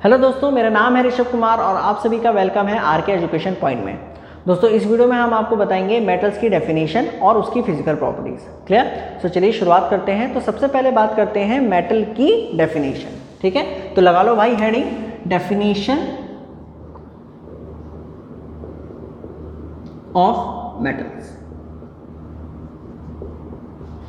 Hello दोस्तों, मेरा नाम है ऋषभ कुमार और आप सभी का वेलकम है आरके एजुकेशन पॉइंट में। दोस्तों, इस वीडियो में हम आपको बताएंगे मेटल्स की डेफिनेशन और उसकी फिजिकल प्रॉपर्टीज। क्लियर? तो चलिए शुरुआत करते हैं। तो सबसे पहले बात करते हैं मेटल की डेफिनेशन। ठीक है, तो लगा लो भाई heading, definition of metals.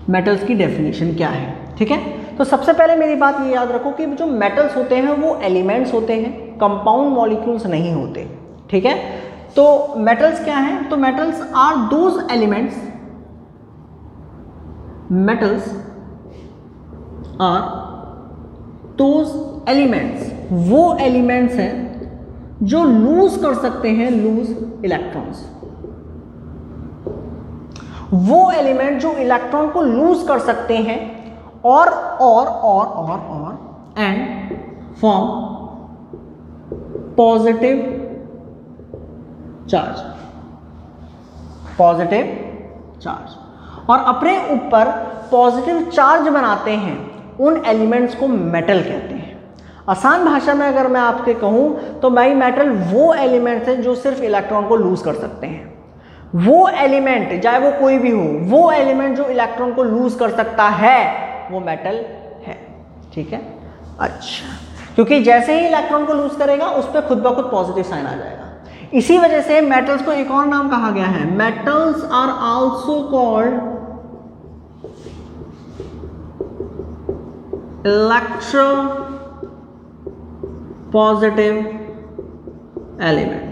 Metals की डेफिनेशन क्या है? ठीक है, तो सबसे पहले मेरी बात ये याद रखो कि जो मेटल्स होते हैं वो एलिमेंट्स होते हैं, कंपाउंड मॉलिक्यूल्स नहीं होते। ठीक है, तो मेटल्स क्या हैं? तो metals are those elements, metals are those elements, वो एलिमेंट्स हैं जो लूज कर सकते हैं, लूज इलेक्ट्रॉन्स। वो एलिमेंट जो इलेक्ट्रॉन को लूज कर सकते हैं और and form positive charge, positive charge, और अपने ऊपर पॉजिटिव चार्ज बनाते हैं, उन एलिमेंट्स को मेटल कहते हैं। आसान भाषा में अगर मैं आपके कहूं तो भाई मेटल वो एलिमेंट्स हैं जो सिर्फ इलेक्ट्रॉन को लूज कर सकते हैं। वो एलिमेंट, चाहे वो कोई भी हो, वो एलिमेंट जो इलेक्ट्रॉन को लूज कर सकता है वो मेटल है। ठीक है, अच्छा, क्योंकि जैसे ही इलेक्ट्रॉन को लूज करेगा उस पर खुद ब खुद पॉजिटिव साइन आ जाएगा। इसी वजह से मेटल्स को एक और नाम कहा गया है, metals are also called electro positive element.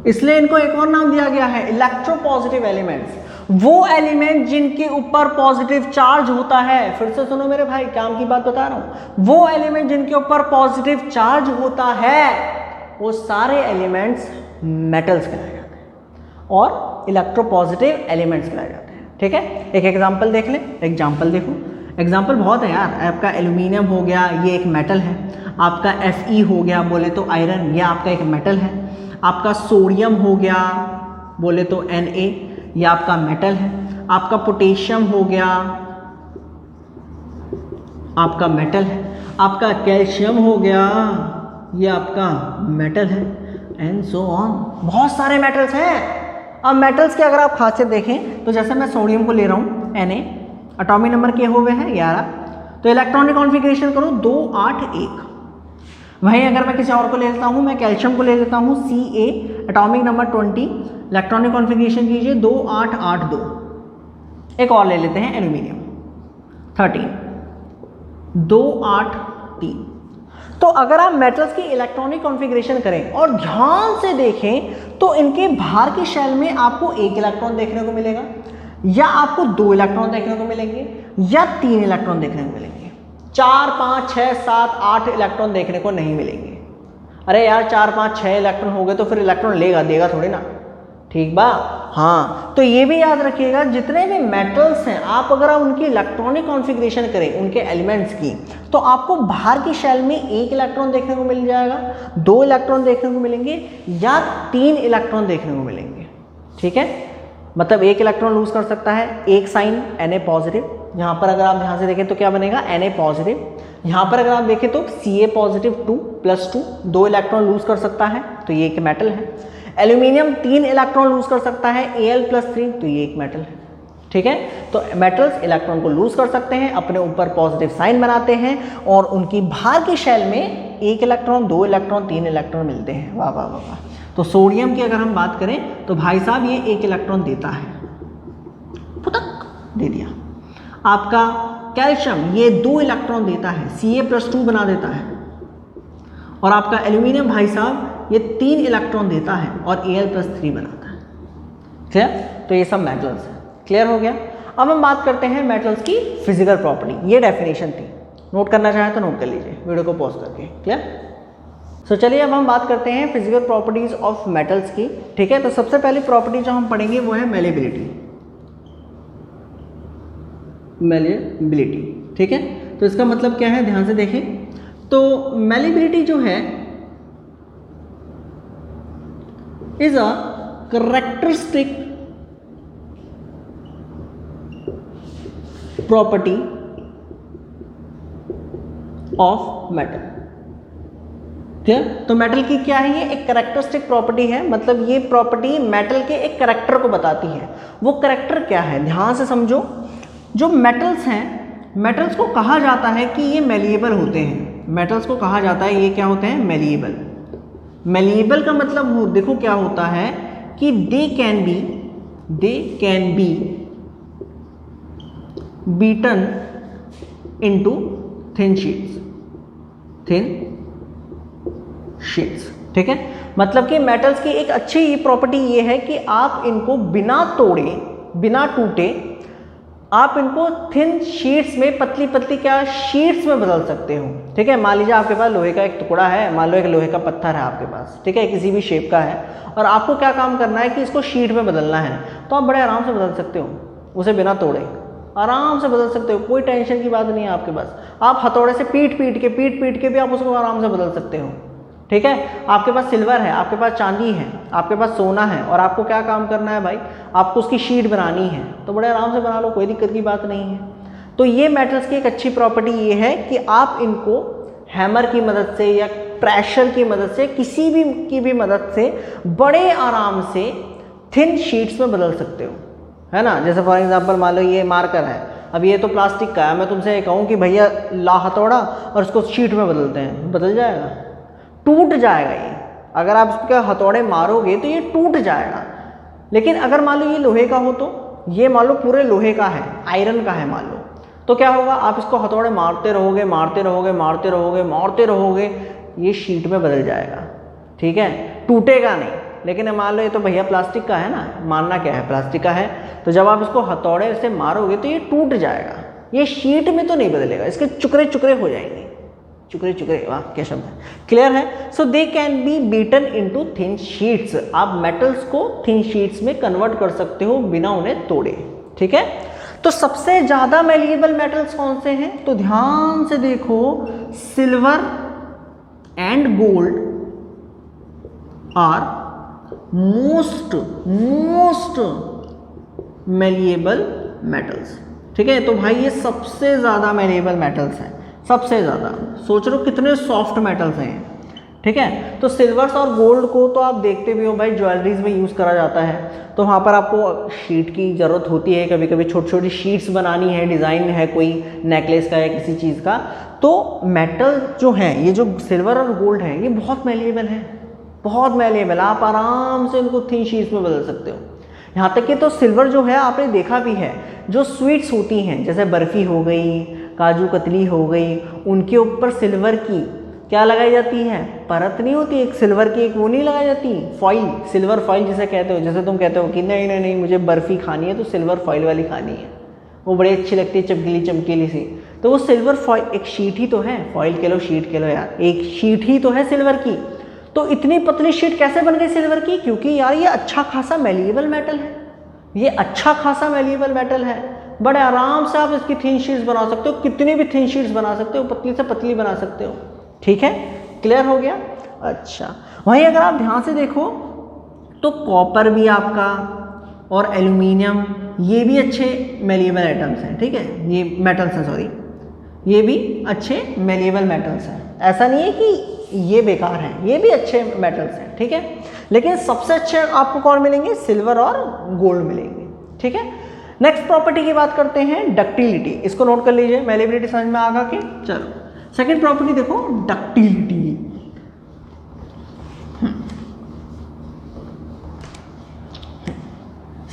इसलिए इनको एक और नाम दिया गया है, इलेक्ट्रो पॉजिटिव एलिमेंट्स। वो एलिमेंट जिनके ऊपर पॉजिटिव चार्ज होता है, फिर से सुनो मेरे भाई, काम की बात बता रहा हूं, वो एलिमेंट जिनके ऊपर पॉजिटिव चार्ज होता है वो सारे एलिमेंट्स मेटल्स कहलाए जाते हैं और इलेक्ट्रो पॉजिटिव एलिमेंट्स कहलाए जाते हैं। ठीक है, एक एग्जांपल देख ले, एग्जांपल देखो, एग्जांपल बहुत है यार। आपका एल्यूमिनियम हो गया, ये एक मेटल है। आपका Fe हो गया, बोले तो आयरन, ये आपका एक मेटल है। आपका सोडियम हो गया, बोले तो Na, ये आपका मेटल है। आपका पोटेशियम हो गया, आपका मेटल है। आपका कैल्शियम हो गया, ये आपका मेटल है, एंड सो ऑन। बहुत सारे मेटल्स हैं। अब मेटल्स की अगर आप खासियत देखें तो जैसे मैं सोडियम को ले रहा हूँ, Na, एटॉमिक नंबर के हुए हैं 11, तो इलेक्ट्रॉनिक कॉन्फ़िगरेशन करो 2 8 1। वहीं अगर मैं किसी और को ले लेता हूँ, मैं कैल्शियम को ले लेता हूँ Ca, atomic number 20, electronic configuration कीजिए 2 8 8 2। एक और ले लेते हैं एल्यूमिनियम 13, 2 8 3। तो अगर आप मेटल्स की इलेक्ट्रॉनिक कॉन्फ़िगरेशन करें और ध्यान से देखें तो इनके बाहर की शेल में आपको 1 इलेक्ट्रॉन देखने को मिलेगा, या आपको 2 इलेक्ट्रॉन देखने को मिलेंगे, या 3 इलेक्ट्रॉन देखने को मिलेंगे। 4 5 6 7 8 इलेक्ट्रॉन देखने को नहीं मिलेंगे। अरे यार, 4 5 6 इलेक्ट्रॉन हो गए तो फिर इलेक्ट्रॉन देगा थोड़ी ना। ठीक बा? हाँ, तो ये भी याद रखिएगा, जितने भी मेटल्स हैं आप अगर आप उनकी इलेक्ट्रॉनिक कॉन्फ़िगरेशन करें, उनके एलिमेंट्स की, तो आपको बाहर की शेल में 1 इलेक्ट्रॉन देखने को मिल जाएगा, 2 इलेक्ट्रॉन देखने को मिलेंगे, या 3 इलेक्ट्रॉन देखने को मिलेंगे। ठीक है, मतलब 1 इलेक्ट्रॉन लूज कर सकता है, एक साइन Na पॉजिटिव। यहाँ पर अगर आप ध्यान से देखें तो क्या बनेगा, Na पॉजिटिव। यहाँ पर अगर आप देखें तो Ca पॉजिटिव 2 + 2, 2 इलेक्ट्रॉन लूज कर सकता है, तो ये एक मेटल है। एल्यूमिनियम 3 इलेक्ट्रॉन लूज कर सकता है, Al + 3, तो ये एक मेटल है। ठीक है, तो मेटल्स इलेक्ट्रॉन को लूज कर सकते हैं, अपने ऊपर पॉजिटिव साइन बनाते हैं, और उनकी बाहर की शेल में 1 इलेक्ट्रॉन 2 इलेक्ट्रॉन 3 इलेक्ट्रॉन मिलते हैं। वाह वाह वाह वाह। तो सोडियम की अगर हम बात करें तो भाई साहब ये 1 इलेक्ट्रॉन देता है, पुतक दे दिया। आपका कैल्शियम ये 2 इलेक्ट्रॉन देता है, Ca + 2 बना देता है। और आपका एल्यूमिनियम भाई साहब ये 3 इलेक्ट्रॉन देता है और Al + 3 बनाता है। क्लियर? तो ये सब मेटल्स है। क्लियर हो गया? अब हम बात करते हैं मेटल्स की फिजिकल प्रॉपर्टी। ये डेफिनेशन थी, नोट करना चाहें तो नोट कर लीजिए वीडियो को पॉज करके। क्लियर? सो चलिए अब हम बात करते हैं फिजिकल प्रॉपर्टीज ऑफ मेटल्स की। ठीक है, तो सबसे पहली प्रॉपर्टी जो हम पढ़ेंगे वो है मेलेबिलिटी। मेलेबिलिटी, ठीक है, तो इसका मतलब क्या है, ध्यान से देखें। तो मेलेबिलिटी जो है is a characteristic property of metal. तो मेटल की क्या है, ये एक कैरेक्टरिस्टिक प्रॉपर्टी है, मतलब ये प्रॉपर्टी मेटल के एक कैरेक्टर को बताती है। वो कैरेक्टर क्या है, ध्यान से समझो। जो मेटल्स हैं, मेटल्स को कहा जाता है कि ये मेलिएबल होते हैं। मेटल्स को कहा जाता है ये क्या होते हैं, मेलिएबल। मेलिएबल का मतलब वो देखो क्या होता है कि दे can be beaten into thin sheets, ठीक है। मतलब कि मेटल्स की एक अच्छी प्रॉपर्टी ये है कि आप इनको बिना तोड़े, बिना टूटे, आप इनको थिन शीट्स में, पतली पतली क्या शीट्स में बदल सकते हो, ठीक है। मान लीजिए आपके पास लोहे का एक टुकड़ा है, मान लो एक लोहे का पत्थर है आपके पास, ठीक है, किसी भी शेप का है, और आपको क्या काम करना है कि इसको शीट में बदलना है, तो आप बड़े आराम से बदल सकते हो, उसे बिना तोड़े आराम से बदल सकते हो, कोई टेंशन की बात नहीं है आपके पास। आप हथौड़े से पीट पीट के भी आप उसको आराम से बदल सकते हो, ठीक है। आपके पास सिल्वर है, आपके पास चांदी है, आपके पास सोना है, और आपको क्या काम करना है भाई, आपको उसकी शीट बनानी है, तो बड़े आराम से बना लो, कोई दिक्कत की बात नहीं है। तो ये मेटल्स की एक अच्छी प्रॉपर्टी ये है कि आप इनको हैमर की मदद से या प्रेशर की मदद से, किसी भी की भी मदद से बड़े आराम से थिन शीट्स में बदल सकते हो, है ना। जैसे फॉर एग्जांपल मान लो ये मार्कर है, अब ये तो प्लास्टिक का है, मैं तुमसे ये कहूँ कि भैया ला हथौड़ा और इसको शीट में बदलते हैं, बदल जाएगा, टूट जाएगा ये। अगर आप इसके हथौड़े मारोगे तो ये टूट जाएगा। लेकिन अगर मान लो ये लोहे का हो, तो ये मान लो पूरे लोहे का है, आयरन का है मान लो, तो क्या होगा, आप इसको हथौड़े मारते रहोगे, ये शीट में बदल जाएगा, ठीक है, टूटेगा नहीं। लेकिन मान लो ये तो भैया प्लास्टिक का है ना, मानना क्या है, प्लास्टिक का है, तो जब आप इसको हथौड़े से मारोगे तो ये टूट जाएगा, ये शीट में तो नहीं बदलेगा, इसके चुकरे चुकरे हो जाएंगे, चुकरे, वाह क्या शब्द है, क्लियर है। So they can be beaten into thin sheets, आप मेटल्स को थिन शीट्स में कन्वर्ट कर सकते हो बिना उन्हें तोड़े, ठीक है। तो सबसे ज्यादा मेलिएबल मेटल्स कौन से हैं, तो ध्यान से देखो, silver and gold are most malleable metals, ठीक है। तो भाई ये सबसे ज्यादा मेलिएबल मेटल्स हैं, सबसे ज़्यादा। सोच रहे हो कितने सॉफ्ट मेटल्स हैं, ठीक है। तो सिल्वर्स और गोल्ड को तो आप देखते भी हो भाई, ज्वेलरीज में यूज़ करा जाता है, तो वहाँ पर आपको शीट की ज़रूरत होती है, कभी कभी छोटी छोटी शीट्स बनानी है, डिज़ाइन है कोई नेकलेस का या किसी चीज़ का, तो मेटल जो है, ये जो सिल्वर और गोल्ड है, ये बहुत मेलिएबल है, बहुत मेलिएबल, आप आराम से इनको थिन शीट्स में बदल सकते हो। यहाँ तक कि तो सिल्वर जो है आपने देखा भी है, जो स्वीट्स होती हैं जैसे बर्फ़ी हो गई, काजू कतली हो गई, उनके ऊपर सिल्वर की क्या लगाई जाती है, परत नहीं होती एक सिल्वर की, एक वो नहीं लगाई जाती, फॉइल, सिल्वर फॉइल जिसे कहते हो। जैसे तुम कहते हो कि नहीं मुझे बर्फ़ी खानी है तो सिल्वर फॉइल वाली खानी है, वो बड़ी अच्छी लगती है, चमकीली सी, तो वो सिल्वर फॉइल, एक शीट ही तो है, फॉइल कह लो, शीट कह लो यार, एक शीट ही तो है सिल्वर की। तो इतनी पतली शीट कैसे बन गई सिल्वर की, क्योंकि यार ये अच्छा खासा मेलिएबल मेटल है, ये अच्छा खासा मेलिएबल मेटल है, बड़े आराम से आप इसकी थिन शीट्स बना सकते हो, कितनी भी थिन शीट्स बना सकते हो, पतली से पतली बना सकते हो, ठीक है, क्लियर हो गया। अच्छा, वहीं अगर आप ध्यान से देखो तो कॉपर भी आपका और एल्यूमिनियम, ये भी अच्छे मेलिएबल आइटम्स हैं, ठीक है, ये मेटल्स हैं, सॉरी, ये भी अच्छे मेलिएबल मेटल्स हैं। ऐसा नहीं है कि ये बेकार हैं, ये भी अच्छे मेटल्स हैं, ठीक है। लेकिन सबसे अच्छे आपको कौन मिलेंगे, सिल्वर और गोल्ड मिलेंगे, ठीक है। नेक्स्ट प्रॉपर्टी की बात करते हैं, डक्टिलिटी, इसको नोट कर लीजिए, मेलिएबिलिटी समझ में आ गया कि, चलो सेकंड प्रॉपर्टी देखो, डक्टिलिटी।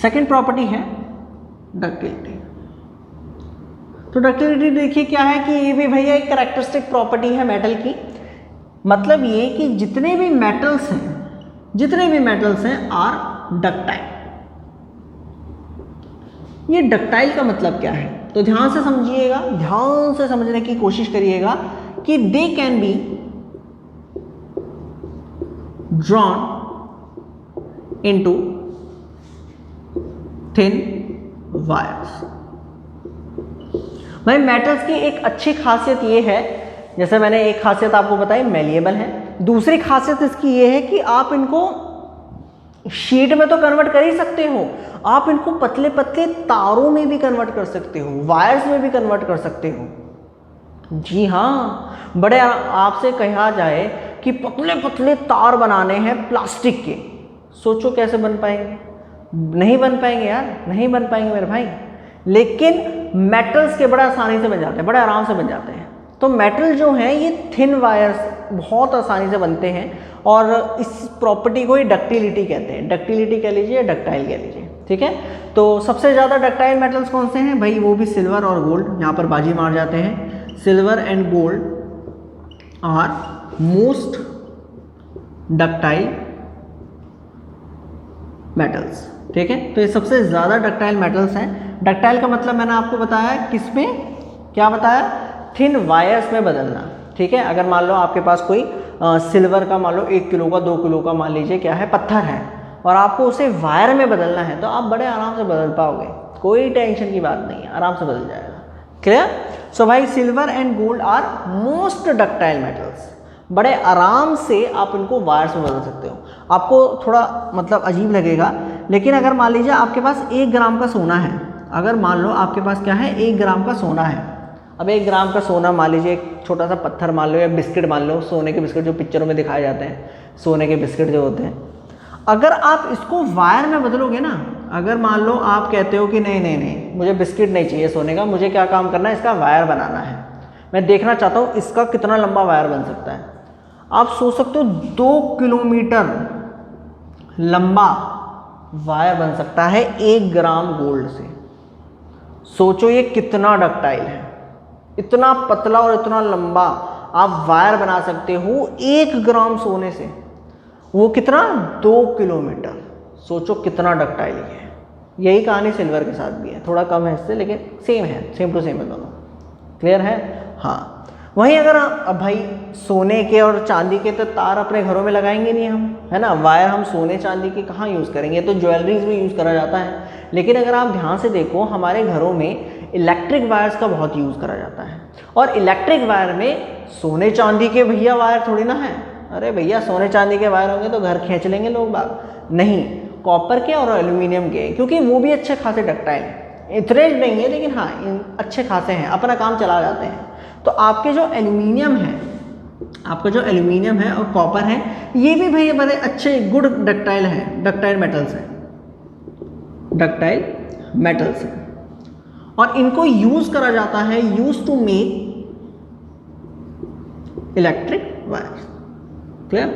सेकंड प्रॉपर्टी है डक्टिलिटी। तो डक्टिलिटी देखिए क्या है कि ये भी भैया एक कैरेक्टरिस्टिक प्रॉपर्टी है मेटल की, मतलब ये कि जितने भी मेटल्स हैं आर डक्टाइल। ये डक्टाइल का मतलब क्या है, तो ध्यान से समझिएगा, ध्यान से समझने की कोशिश करिएगा कि दे can be drawn into thin wires. भाई मेटल्स की एक अच्छी खासियत ये है, जैसे मैंने एक खासियत आपको बताई मेलिएबल है, दूसरी खासियत इसकी ये है कि आप इनको शीट में तो कन्वर्ट कर ही सकते हो, आप इनको पतले पतले तारों में भी कन्वर्ट कर सकते हो, वायर्स में भी कन्वर्ट कर सकते हो। जी हाँ, बड़े आपसे कहा जाए कि पतले पतले तार बनाने हैं प्लास्टिक के, सोचो कैसे बन पाएंगे? नहीं बन पाएंगे यार, नहीं बन पाएंगे मेरे भाई। लेकिन मेटल्स के बड़ा आसानी से बन जाते हैं, बड़े आराम से बन जाते हैं। तो मेटल जो हैं ये थिन वायर्स बहुत आसानी से बनते हैं और इस प्रॉपर्टी को ही डक्टिलिटी कहते हैं। डक्टिलिटी कह लीजिए, डक्टाइल कह लीजिए, ठीक है। तो सबसे ज़्यादा डक्टाइल मेटल्स कौन से हैं भाई? वो भी सिल्वर और गोल्ड, यहाँ पर बाजी मार जाते हैं। Silver and gold are most ductile metals, ठीक है। तो ये सबसे ज़्यादा डक्टाइल मेटल्स हैं। डक्टाइल का मतलब मैंने आपको बताया किस में, क्या बताया? थिन वायर्स में बदलना, ठीक है। अगर मान लो आपके पास कोई सिल्वर का मान लो 1 किलो का 2 किलो का मान लीजिए क्या है पत्थर है और आपको उसे वायर में बदलना है तो आप बड़े आराम से बदल पाओगे, कोई टेंशन की बात नहीं है, आराम से बदल जाएगा। क्लियर? सो भाई silver and gold are most ductile metals, बड़े आराम से आप इनको वायर्स में बदल सकते हो। आपको थोड़ा मतलब अजीब लगेगा, लेकिन अगर मान लीजिए आपके पास 1 ग्राम का सोना है, अगर मान लो आपके पास क्या है 1 ग्राम का सोना है। अब 1 ग्राम का सोना मान लीजिए एक छोटा सा पत्थर मान लो या बिस्किट मान लो, सोने के बिस्किट जो पिक्चरों में दिखाए जाते हैं, सोने के बिस्किट जो होते हैं, अगर आप इसको वायर में बदलोगे ना, अगर मान लो आप कहते हो कि नहीं नहीं नहीं मुझे बिस्किट नहीं चाहिए सोने का, मुझे क्या काम करना है, इसका वायर बनाना है, मैं देखना चाहता हूँ इसका कितना लंबा वायर बन सकता है। आप सोच सकते हो 2 किलोमीटर लंबा वायर बन सकता है 1 ग्राम गोल्ड से। सोचो ये कितना डक्टाइल है, इतना पतला और इतना लंबा आप वायर बना सकते हो 1 ग्राम सोने से, वो कितना 2 किलोमीटर। सोचो कितना डक्टाइल है। यही कहानी सिल्वर के साथ भी है, थोड़ा कम है इससे लेकिन सेम है, सेम टू सेम है दोनों। क्लियर है? हाँ। वहीं अगर अब भाई सोने के और चांदी के तो तार अपने घरों में लगाएंगे नहीं हम, है ना, वायर हम सोने चांदी के कहाँ यूज़ करेंगे, तो ज्वेलरीज में यूज़ करा जाता है। लेकिन अगर आप ध्यान से देखो हमारे घरों में इलेक्ट्रिक वायर्स का बहुत यूज़ करा जाता है, और इलेक्ट्रिक वायर में सोने चांदी के भैया वायर थोड़ी ना है। अरे भैया सोने चांदी के वायर होंगे तो घर खींच लेंगे लोग बाग, नहीं, कॉपर के और एल्यूमिनियम के, क्योंकि वो भी अच्छे खासे डक्टाइल हैं, इतने नहीं है लेकिन हाँ अच्छे खासे हैं, अपना काम चला जाते हैं। तो आपके जो एल्यूमिनियम है, आपका जो एल्यूमिनियम है और कॉपर है, ये भी भैया बड़े अच्छे गुड डक्टाइल हैं, डक्टाइल मेटल्स हैं, डक्टाइल मेटल्स हैं, और इनको यूज करा जाता है, use to make electric wires. Clear?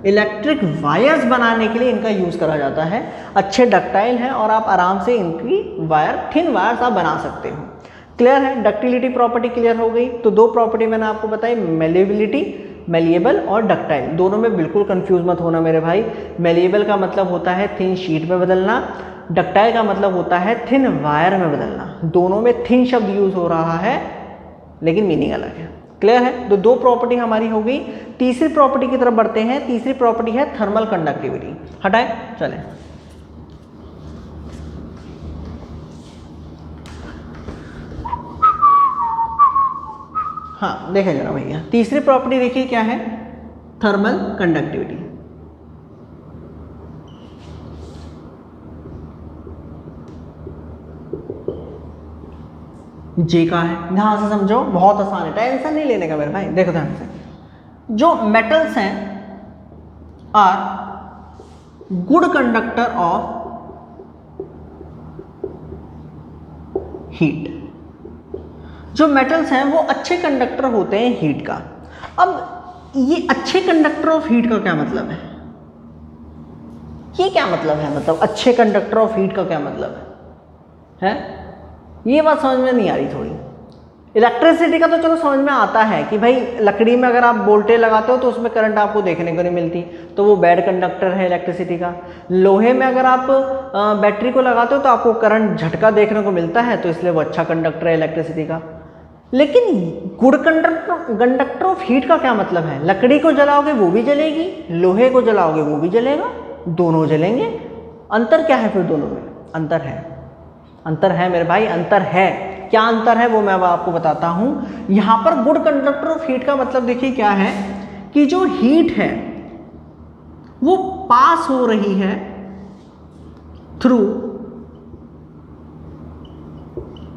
Electric wires बनाने के लिए इनका यूज करा जाता है, अच्छे डक्टाइल हैं और आप आराम से इनकी वायर, थिन वायर्स आप बना सकते हो। क्लियर है? डक्टिलिटी प्रॉपर्टी क्लियर हो गई। तो 2 प्रॉपर्टी मैंने आपको बताई, मेलेबिलिटी, मेलिएबल और डक्टाइल। दोनों में बिल्कुल कंफ्यूज मत होना मेरे भाई। मेलिएबल का मतलब होता है थिन शीट में बदलना, डक्टाइल का मतलब होता है थिन वायर में बदलना। दोनों में थिन शब्द यूज हो रहा है लेकिन मीनिंग अलग है। क्लियर है? तो 2 प्रॉपर्टी हमारी हो गई। तीसरी प्रॉपर्टी की तरफ बढ़ते हैं। तीसरी प्रॉपर्टी है थर्मल कंडक्टिविटी। हटाए, चले। हाँ देखें जरा भैया, तीसरी प्रॉपर्टी देखिए क्या है, थर्मल कंडक्टिविटी। जे का है, ध्यान से समझो, बहुत आसान है, टेंशन नहीं लेने का मेरे भाई। देखो ध्यान से, जो मेटल्स हैं are good conductor of heat. जो मेटल्स हैं वो अच्छे कंडक्टर होते हैं हीट का। अब ये अच्छे कंडक्टर ऑफ हीट का क्या मतलब है? ये क्या मतलब है, मतलब अच्छे कंडक्टर ऑफ हीट का क्या मतलब है? ये बात समझ में नहीं आ रही थोड़ी। इलेक्ट्रिसिटी का तो चलो समझ में आता है कि भाई लकड़ी में अगर आप वोल्टेज लगाते हो तो उसमें करंट आपको देखने को नहीं मिलती, तो वो बैड कंडक्टर है इलेक्ट्रिसिटी का। लोहे में अगर आप बैटरी को लगाते हो तो आपको करंट झटका देखने को मिलता है, तो इसलिए वो अच्छा कंडक्टर है इलेक्ट्रिसिटी का। लेकिन गुड कंडक्टर ऑफ हीट का क्या मतलब है? लकड़ी को जलाओगे वो भी जलेगी, लोहे को जलाओगे वो भी जलेगा, दोनों जलेंगे। अंतर क्या है फिर दोनों में? अंतर है, अंतर है मेरे भाई, अंतर है। क्या अंतर है वो मैं अब आपको बताता हूं। यहां पर गुड कंडक्टर ऑफ हीट का मतलब देखिए क्या है, कि जो हीट है वो पास हो रही है थ्रू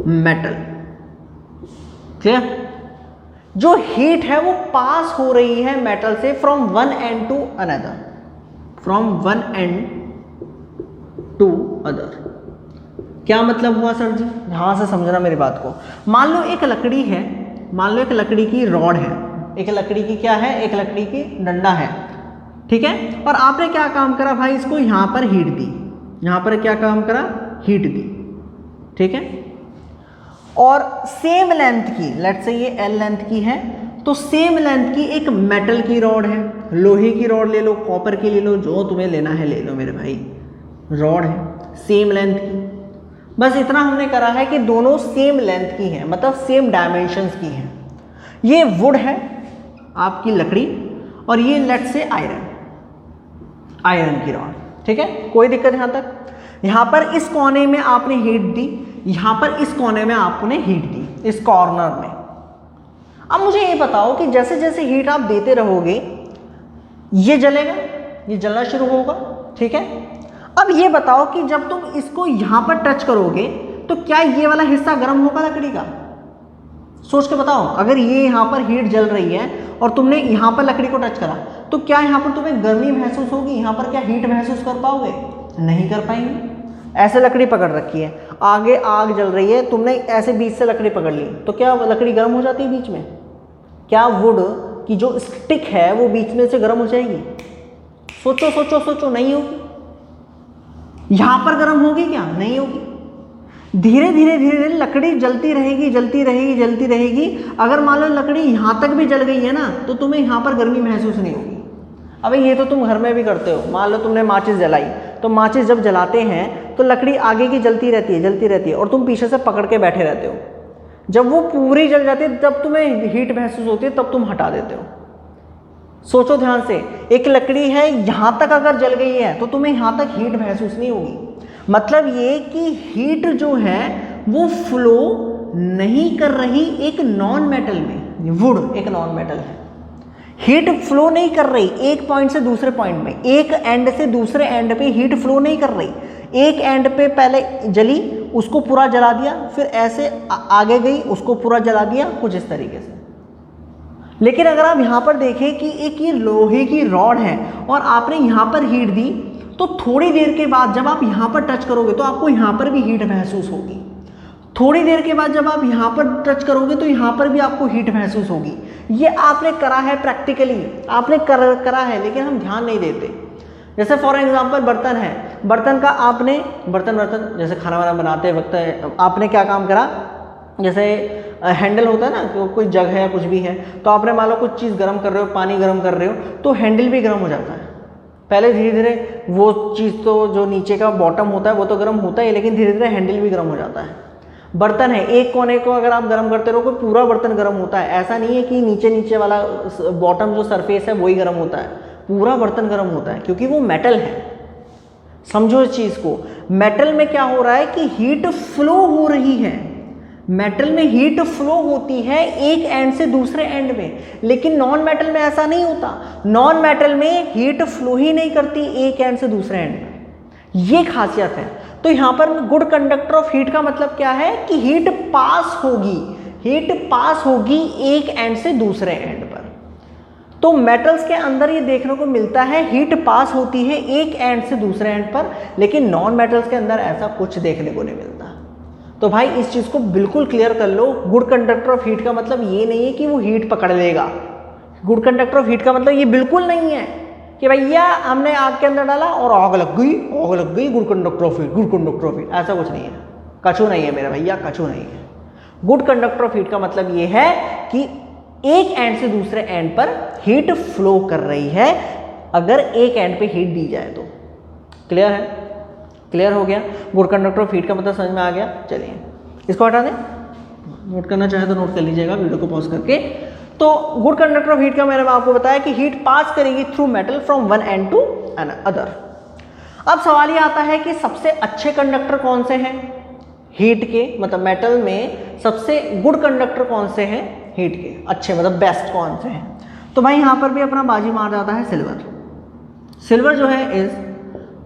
मेटल। क्लियर? जो हीट है वो पास हो रही है मेटल से from one end to another, from one end to other. क्या मतलब हुआ सर जी? यहां से समझना मेरी बात को। मान लो एक लकड़ी है, मान लो एक लकड़ी की रॉड है, एक लकड़ी की क्या है, एक लकड़ी की डंडा है, ठीक है। और आपने क्या काम करा भाई, इसको यहां पर हीट दी, यहां पर क्या काम करा, हीट दी, ठीक है। और सेम लेंथ की, लेट्स से ये एल लेंथ की है, तो सेम लेंथ की एक मेटल की रॉड है, लोहे की रॉड ले लो, कॉपर की ले लो, जो तुम्हें लेना है ले लो मेरे भाई, रॉड है सेम लेंथ की। बस इतना हमने करा है कि दोनों सेम लेंथ की हैं, मतलब सेम डायमेंशंस की हैं। ये वुड है आपकी लकड़ी, और ये लेट्स से आयरन, आयरन की रॉड, ठीक है। कोई दिक्कत यहां तक? यहां पर इस कोने में आपने हीट दी, यहां पर इस कोने में आपने हीट दी, इस कॉर्नर में। अब मुझे ये बताओ कि जैसे जैसे हीट आप देते रहोगे ये जलेगा, ये जलना शुरू होगा, ठीक है। अब ये बताओ कि जब तुम इसको यहां पर टच करोगे तो क्या ये वाला हिस्सा गर्म होगा लकड़ी का? सोच के बताओ। अगर ये यहां पर हीट जल रही है और तुमने यहां पर लकड़ी को टच करा, तो क्या यहां पर तुम्हें गर्मी महसूस होगी? यहां पर क्या हीट महसूस कर पाओगे? नहीं कर पाएंगे। ऐसे लकड़ी पकड़ रखी है, आगे आग जल रही है, तुमने ऐसे बीच से लकड़ी पकड़ ली, तो क्या लकड़ी गर्म हो जाती है बीच में? क्या वुड की जो स्टिक है वो बीच में से गर्म हो जाएगी? सोचो सोचो सोचो, नहीं होगी। यहां पर गर्म होगी क्या? नहीं होगी। धीरे धीरे धीरे धीरे लकड़ी जलती रहेगी, जलती रहेगी, जलती रहेगी। अगर मान लो लकड़ी यहां तक भी जल गई है ना, तो तुम्हें यहां पर गर्मी महसूस नहीं होगी। अबे ये तो तुम घर में भी करते हो। मान लो तुमने माचिस जलाई, तो माचिस जब जलाते हैं तो लकड़ी आगे की जलती रहती है, जलती रहती है, और तुम पीछे से पकड़ के बैठे रहते हो। जब वो पूरी जल जाती है तब तुम्हें हीट महसूस होती है, तब तुम हटा देते हो। सोचो ध्यान से, एक लकड़ी है यहां तक अगर जल गई है तो तुम्हें यहां तक हीट महसूस नहीं होगी। मतलब ये कि हीट जो है वो फ्लो नहीं कर रही एक नॉन मेटल में। वुड एक नॉन मेटल है, हीट फ्लो नहीं कर रही एक पॉइंट से दूसरे पॉइंट में, एक एंड से दूसरे एंड पे हीट फ्लो नहीं कर रही। एक एंड पे पहले जली, उसको पूरा जला दिया, फिर ऐसे आगे गई, उसको पूरा जला दिया, कुछ इस तरीके से। लेकिन अगर आप यहां पर देखें कि एक ये लोहे की रॉड है और आपने यहां पर हीट दी, तो थोड़ी देर के बाद जब आप यहां पर टच करोगे तो आपको यहां पर भी हीट महसूस होगी। थोड़ी देर के बाद जब आप यहां पर टच करोगे तो यहां पर भी आपको हीट महसूस होगी। ये आपने करा है प्रैक्टिकली, आपने करा है, लेकिन हम ध्यान नहीं देते। जैसे फॉर एग्जांपल बर्तन है, बर्तन का आपने बर्तन जैसे खाना वाना बनाते वक्त आपने क्या काम करा, जैसे हैंडल होता है ना, कोई जग है या कुछ भी है, तो आपने मान लो कुछ चीज़ गर्म कर रहे हो, पानी गर्म कर रहे हो, तो हैंडल भी गर्म हो जाता है। पहले धीरे धीरे वो चीज़ तो जो नीचे का बॉटम होता है वो तो गर्म होता है, लेकिन धीरे धीरे हैंडल भी गर्म हो जाता है। बर्तन है, एक कोने को अगर आप गर्म करते रहो तो पूरा बर्तन गर्म होता है। ऐसा नहीं है कि नीचे नीचे वाला बॉटम जो सरफेस है वही गर्म होता है, पूरा बर्तन गर्म होता है, क्योंकि वो मेटल है। समझो इस चीज़ को। मेटल में क्या हो रहा है कि हीट फ्लो हो रही है, मेटल में हीट फ्लो होती है एक एंड से दूसरे एंड में, लेकिन नॉन मेटल में ऐसा नहीं होता। नॉन मेटल में हीट फ्लो ही नहीं करती एक एंड से दूसरे एंड में, ये खासियत है। तो यहां पर गुड कंडक्टर ऑफ हीट का मतलब क्या है कि हीट पास होगी, हीट पास होगी एक एंड से दूसरे एंड पर। तो मेटल्स के अंदर ये देखने को मिलता है, हीट पास होती है एक एंड से दूसरे एंड पर, लेकिन नॉन मेटल्स के अंदर ऐसा कुछ देखने को नहीं मिलता। तो भाई इस चीज को बिल्कुल क्लियर कर लो। गुड कंडक्टर ऑफ हीट का मतलब ये नहीं है कि वो हीट पकड़ लेगा। गुड कंडक्टर ऑफ हीट का मतलब ये बिल्कुल नहीं है कि भैया हमने आग के अंदर डाला और आग लग गई, good conductor of heat, good conductor of heat, ऐसा कुछ नहीं है। कछू नहीं है मेरा भैया, कछू नहीं है। गुड कंडक्टर ऑफ हीट का मतलब ये है कि एक एंड से दूसरे एंड पर हीट फ्लो कर रही है, अगर एक एंड पे हीट दी जाए तो। क्लियर है? क्लियर हो गया? गुड कंडक्टर ऑफ हीट का मतलब समझ में आ गया। चलिए इसको हटा दें, नोट करना चाहे तो नोट कर लीजिएगा वीडियो को पॉज करके। तो गुड कंडक्टर ऑफ हीट का मैंने आपको बताया कि हीट पास करेगी through metal from one end to other. अब सवाल ये आता है कि सबसे अच्छे कंडक्टर कौन से हैं हीट के, मतलब मेटल में सबसे गुड कंडक्टर कौन से हैं हीट के, अच्छे मतलब बेस्ट कौन से हैं? तो भाई यहां पर भी अपना बाजी मार जाता है सिल्वर। सिल्वर जो है इज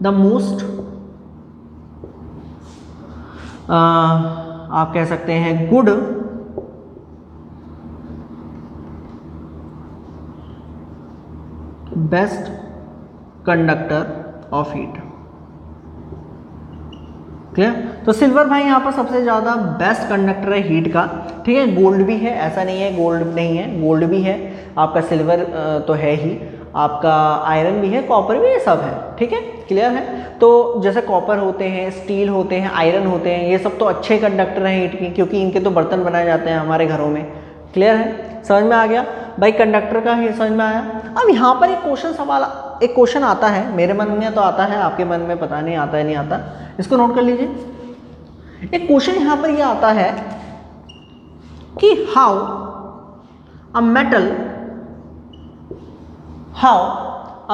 द मोस्ट, आप कह सकते हैं good best conductor of heat. Clear? तो सिल्वर भाई यहाँ पर सबसे ज़्यादा बेस्ट कंडक्टर है हीट का। ठीक है, गोल्ड भी है, ऐसा नहीं है गोल्ड नहीं है, गोल्ड भी है आपका, सिल्वर तो है ही, आपका आयरन भी है, कॉपर भी है, सब है। ठीक है, क्लियर है? तो जैसे कॉपर होते हैं, स्टील होते हैं, आयरन होते हैं, ये सब तो अच्छे कंडक्टर हैं हीट के, क्योंकि इनके तो बर्तन बनाए जाते हैं हमारे घरों में। क्लियर है? समझ में आ गया भाई, कंडक्टर का ही समझ में आया। अब यहाँ पर एक क्वेश्चन आता है, मेरे मन में तो आता है, आपके मन में पता नहीं आता है नहीं आता, इसको नोट कर लीजिए। एक क्वेश्चन यहाँ पर ये आता है कि how a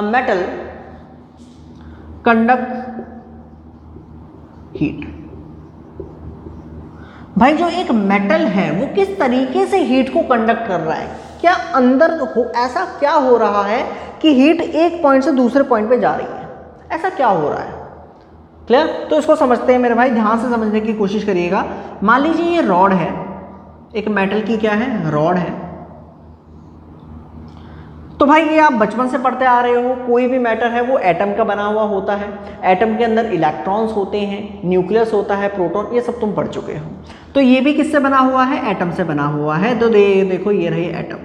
metal conduct heat. भाई जो एक मेटल है वो किस तरीके से हीट को कंडक्ट कर रहा है, क्या अंदर ऐसा क्या हो रहा है कि हीट एक पॉइंट से दूसरे पॉइंट पे जा रही है, ऐसा क्या हो रहा है? क्लियर? तो इसको समझते हैं मेरे भाई, ध्यान से समझने की कोशिश करिएगा। मान लीजिए ये रॉड है, एक मेटल की क्या है, रॉड है। तो भाई ये आप बचपन से पढ़ते आ रहे हो, कोई भी मैटर है वो एटम का बना हुआ होता है, एटम के अंदर इलेक्ट्रॉन्स होते हैं, न्यूक्लियस होता है, प्रोटॉन, ये सब तुम पढ़ चुके हो। तो ये भी किससे बना हुआ है, एटम से बना हुआ है। तो देखो ये रही एटम।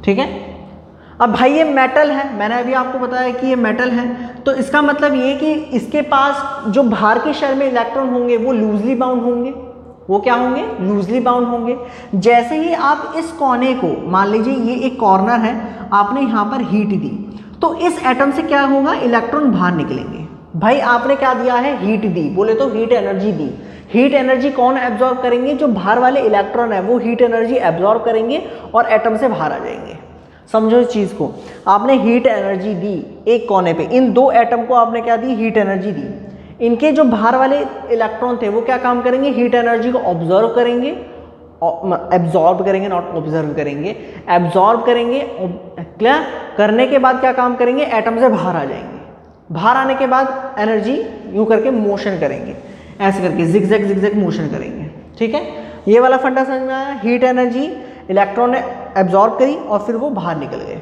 ठीक है, अब भाई ये मेटल है, मैंने अभी आपको बताया कि ये मेटल है, तो इसका मतलब ये कि इसके पास जो बाहर के शेल में इलेक्ट्रॉन होंगे वो लूजली बाउंड होंगे। वो क्या होंगे, लूजली बाउंड होंगे। जैसे ही आप इस कोने को, मान लीजिए ये एक कॉर्नर है, आपने यहाँ पर हीट दी, तो इस एटम से क्या होगा, इलेक्ट्रॉन बाहर निकलेंगे। भाई आपने क्या दिया है, हीट दी, बोले तो हीट एनर्जी दी। हीट एनर्जी कौन एब्जॉर्ब करेंगे, जो बाहर वाले इलेक्ट्रॉन है वो हीट एनर्जी एब्जॉर्ब करेंगे और एटम से बाहर आ जाएंगे। समझो इस चीज को, आपने हीट एनर्जी दी एक कोने पे, इन दो एटम को आपने क्या दी, हीट एनर्जी दी। इनके जो बाहर वाले इलेक्ट्रॉन थे वो क्या काम करेंगे, हीट एनर्जी को ऑब्जर्व करेंगे, एब्जॉर्ब करेंगे, नॉट ऑब्जर्व करेंगे, एब्जॉर्ब करेंगे। क्लियर? करने के बाद क्या काम करेंगे, एटम से बाहर आ जाएंगे। बाहर आने के बाद एनर्जी यूं करके मोशन करेंगे, ऐसे करके जिगजैग जिगजैग मोशन करेंगे। ठीक है, ये वाला फंडा समझ में आया। हीट एनर्जी इलेक्ट्रॉन ने एब्जॉर्ब करी और फिर वो बाहर निकल गए।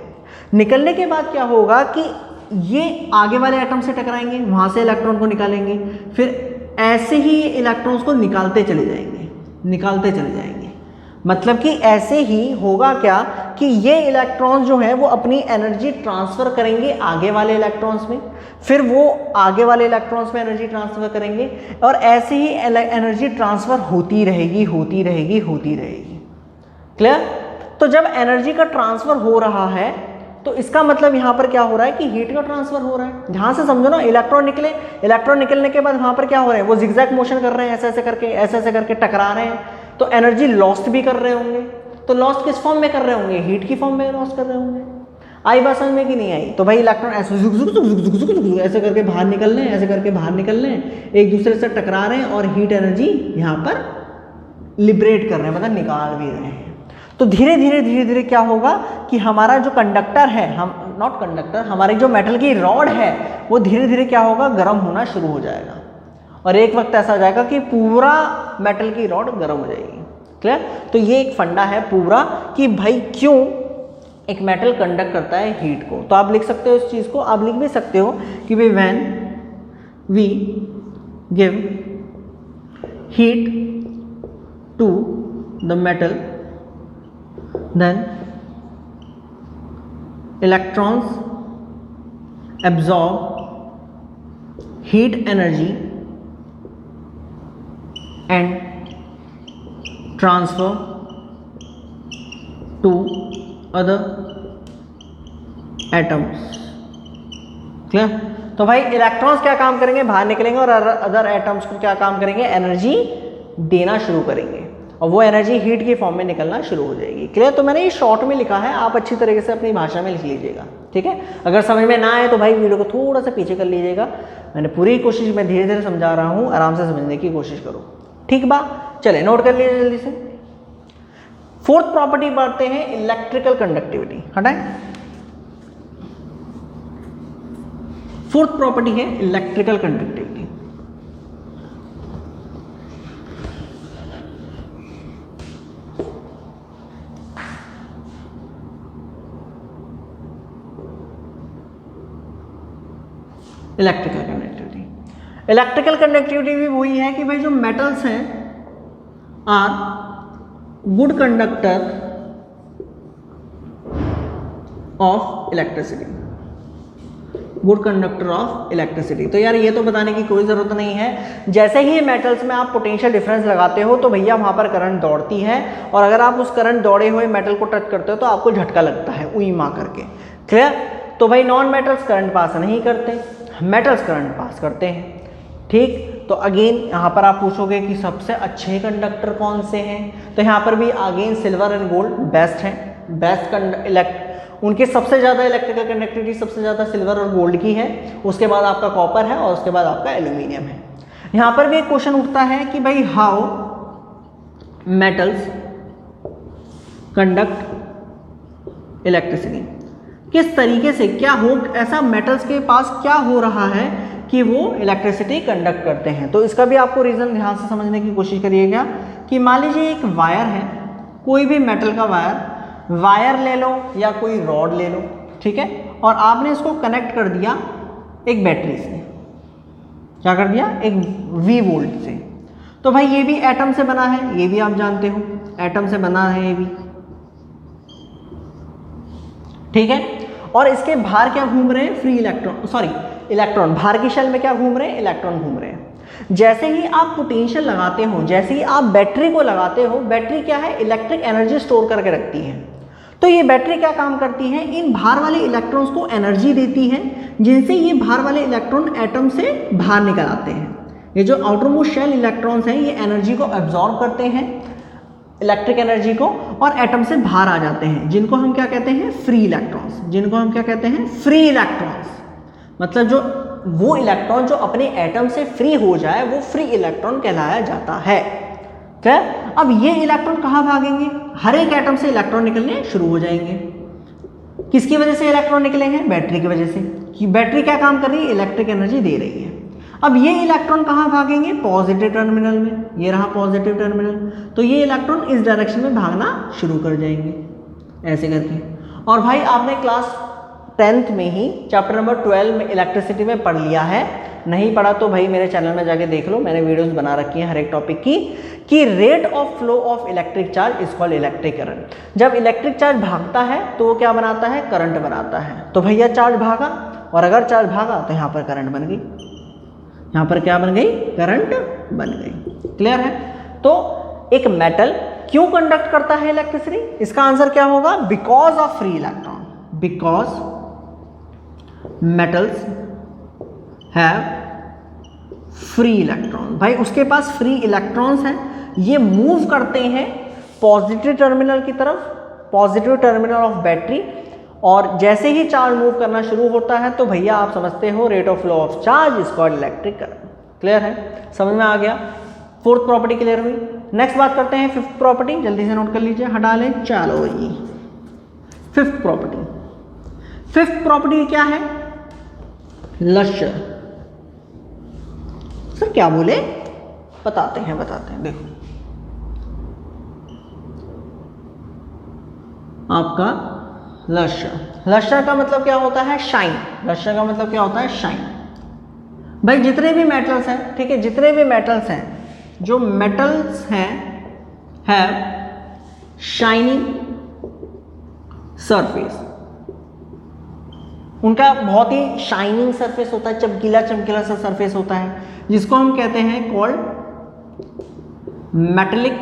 निकलने के बाद क्या होगा कि ये आगे वाले एटम से टकराएंगे, वहां से इलेक्ट्रॉन को निकालेंगे, फिर ऐसे ही ये इलेक्ट्रॉन्स को निकालते चले जाएंगे, निकालते चले जाएंगे। मतलब कि ऐसे ही होगा क्या कि ये इलेक्ट्रॉन्स जो है वो अपनी एनर्जी ट्रांसफर करेंगे आगे वाले इलेक्ट्रॉन्स में, फिर वो आगे वाले इलेक्ट्रॉन्स में एनर्जी ट्रांसफर करेंगे, और ऐसे ही एनर्जी ट्रांसफर होती रहेगी, होती रहेगी, होती रहेगी। क्लियर? तो जब एनर्जी का ट्रांसफर हो रहा है तो इसका मतलब यहाँ पर क्या हो रहा है कि हीट का ट्रांसफर हो रहा है। ध्यान से समझो ना, इलेक्ट्रॉन निकले, इलेक्ट्रॉन निकलने के बाद वहां पर क्या हो रहे हैं, वो जिगजैग मोशन कर रहे हैं, ऐसे ऐसे करके टकरा रहे हैं, तो एनर्जी लॉस्ट भी कर रहे होंगे। तो लॉस्ट किस फॉर्म में कर रहे होंगे, हीट की फॉर्म में लॉस्ट कर रहे होंगे। आई बात समझ में कि नहीं आई? तो भाई इलेक्ट्रॉन ऐसे ऐसे करके बाहर निकल रहे हैं, ऐसे करके बाहर निकल रहे हैं, एक दूसरे से टकरा रहे हैं और हीट एनर्जी यहाँ पर लिबरेट कर रहे हैं, मतलब निकाल भी रहे हैं। तो धीरे धीरे क्या होगा कि हमारा जो कंडक्टर है, हम नॉट कंडक्टर, हमारी जो मेटल की रॉड है वो धीरे धीरे क्या होगा, गर्म होना शुरू हो जाएगा, और एक वक्त ऐसा हो जाएगा कि पूरा मेटल की रॉड गर्म हो जाएगी। क्लियर? तो ये एक फंडा है पूरा कि भाई क्यों एक मेटल कंडक्ट करता है हीट को। तो आप लिख सकते हो इस चीज को, आप लिख भी सकते हो कि भाई when we give heat to the metal then electrons absorb heat energy and transfer to other atoms. Clear? तो भाई इलेक्ट्रॉन्स क्या काम करेंगे, बाहर निकलेंगे और अदर एटम्स को क्या काम करेंगे, एनर्जी देना शुरू करेंगे, और वो एनर्जी हीट के फॉर्म में निकलना शुरू हो जाएगी। क्लियर? तो मैंने ये शॉर्ट में लिखा है, आप अच्छी तरीके से अपनी भाषा में लिख लीजिएगा। ठीक है, अगर समझ में ना आए तो भाई वीडियो को थोड़ा सा पीछे कर लीजिएगा। मैंने पूरी कोशिश, मैं धीरे धीरे समझा रहा हूँ, आराम से समझने की कोशिश करो। ठीक बा? चले नोट कर लीजिए जल्दी से। फोर्थ प्रॉपर्टी पढ़ते हैं, इलेक्ट्रिकल कंडक्टिविटी। हटाएं, फोर्थ प्रॉपर्टी है electrical conductivity. Electrical conductivity. Electrical conductivity भी वही है कि भाई जो मेटल्स हैं are good conductor of electricity, good conductor of electricity. तो यार ये तो बताने की कोई ज़रूरत नहीं है, जैसे ही मेटल्स में आप पोटेंशियल डिफरेंस लगाते हो तो भैया वहाँ पर करंट दौड़ती है, और अगर आप उस करंट दौड़े हुए मेटल को टच करते हो तो आपको झटका लगता है उई माँ करके। क्लियर? तो भाई नॉन मेटल्स करंट पास नहीं करते, मेटल्स करंट पास करते हैं। ठीक, तो अगेन यहाँ पर आप पूछोगे कि सबसे अच्छे कंडक्टर कौन से हैं, तो यहाँ पर भी again silver and gold best हैं, बेस्ट उनके सबसे ज़्यादा इलेक्ट्रिकल कंडक्टिविटी सबसे ज़्यादा सिल्वर और गोल्ड की है, उसके बाद आपका कॉपर है और उसके बाद आपका एल्यूमिनियम है। यहाँ पर भी एक क्वेश्चन उठता है कि भाई हाउ मेटल्स कंडक्ट इलेक्ट्रिसिटी, किस तरीके से क्या हो, ऐसा मेटल्स के पास क्या हो रहा है कि वो इलेक्ट्रिसिटी कंडक्ट करते हैं। तो इसका भी आपको रीज़न ध्यान से समझने की कोशिश करिएगा कि मान लीजिए एक वायर है, कोई भी मेटल का वायर ले लो या कोई रॉड ले लो, ठीक है, और आपने इसको कनेक्ट कर दिया एक बैटरी से, क्या कर दिया, एक V वोल्ट से। तो भाई ये भी एटम से बना है, ये भी आप जानते हो एटम से बना है ये भी, ठीक है, और इसके बाहर क्या घूम रहे हैं, फ्री इलेक्ट्रॉन, सॉरी इलेक्ट्रॉन, बाहर की शेल में क्या घूम रहे हैं, इलेक्ट्रॉन घूम रहे हैं। जैसे ही आप पोटेंशियल लगाते हो, जैसे ही आप बैटरी को लगाते हो, बैटरी क्या है, इलेक्ट्रिक एनर्जी स्टोर करके रखती है। तो ये बैटरी क्या काम करती है, इन बाहर वाले इलेक्ट्रॉन्स को एनर्जी देती है, जिनसे ये बाहर वाले इलेक्ट्रॉन एटम से बाहर निकल आते हैं। ये जो आउटर मोस्ट शेल इलेक्ट्रॉन्स हैं ये एनर्जी को एब्जॉर्ब करते हैं, इलेक्ट्रिक एनर्जी को, और एटम से बाहर आ जाते हैं, जिनको हम क्या कहते हैं, फ्री इलेक्ट्रॉन्स, जिनको हम क्या कहते हैं, फ्री इलेक्ट्रॉन्स। मतलब जो वो इलेक्ट्रॉन जो अपने एटम से फ्री हो जाए वो फ्री इलेक्ट्रॉन कहलाया जाता है। क्या? अब ये इलेक्ट्रॉन कहाँ भागेंगे, हर एक एटम से इलेक्ट्रॉन निकलने शुरू हो जाएंगे। किसकी वजह से इलेक्ट्रॉन निकले हैं, बैटरी की वजह से, कि बैटरी क्या काम कर रही है, इलेक्ट्रिक एनर्जी दे रही है। अब ये इलेक्ट्रॉन कहाँ भागेंगे, पॉजिटिव टर्मिनल में, ये रहा पॉजिटिव टर्मिनल, तो ये इलेक्ट्रॉन इस डायरेक्शन में भागना शुरू कर जाएंगे ऐसे करके। और भाई आपने क्लास 10th में ही चैप्टर नंबर 12 में इलेक्ट्रिसिटी में पढ़ लिया है, नहीं पढ़ा तो भाई मेरे चैनल में जाके देख लो, मैंने वीडियोस बना रखी हैं हर एक टॉपिक की, कि rate of flow of electric charge is called electric current. जब इलेक्ट्रिक चार्ज भागता है तो वो क्या बनाता है, करंट बनाता है। तो भैया चार्ज भागा, और अगर चार्ज भागा तो यहाँ पर करंट बन गई, यहाँ पर क्या बन गई, करंट बन गई। क्लियर है? तो एक मेटल क्यों कंडक्ट करता है इलेक्ट्रिसिटी, इसका आंसर क्या होगा, because of free electron, because metals have free electron. भाई उसके पास फ्री इलेक्ट्रॉन्स हैं, ये मूव करते हैं पॉजिटिव टर्मिनल की तरफ, पॉजिटिव टर्मिनल ऑफ बैटरी, और जैसे ही चार्ज मूव करना शुरू होता है तो भैया आप समझते हो rate of flow of charge is called electric current. Clear है, समझ में आ गया, फोर्थ प्रॉपर्टी क्लियर हुई। नेक्स्ट बात करते हैं फिफ्थ प्रॉपर्टी, जल्दी से नोट कर लीजिए, हटा लें, चलो जी फिफ्थ प्रॉपर्टी। फिफ्थ प्रॉपर्टी क्या है, लश्यर। सर क्या बोले, बताते हैं देखो, आपका लश्यर का मतलब क्या होता है, शाइन। लश्यर का मतलब क्या होता है, शाइन। भाई जितने भी मेटल्स हैं, ठीक है, जितने भी मेटल्स हैं, जो मेटल्स हैं हैव शाइनिंग सरफेस, उनका बहुत ही शाइनिंग सरफेस होता है, चमकीला चमकीला सा सरफेस होता है, जिसको हम कहते हैं कॉल्ड मेटेलिक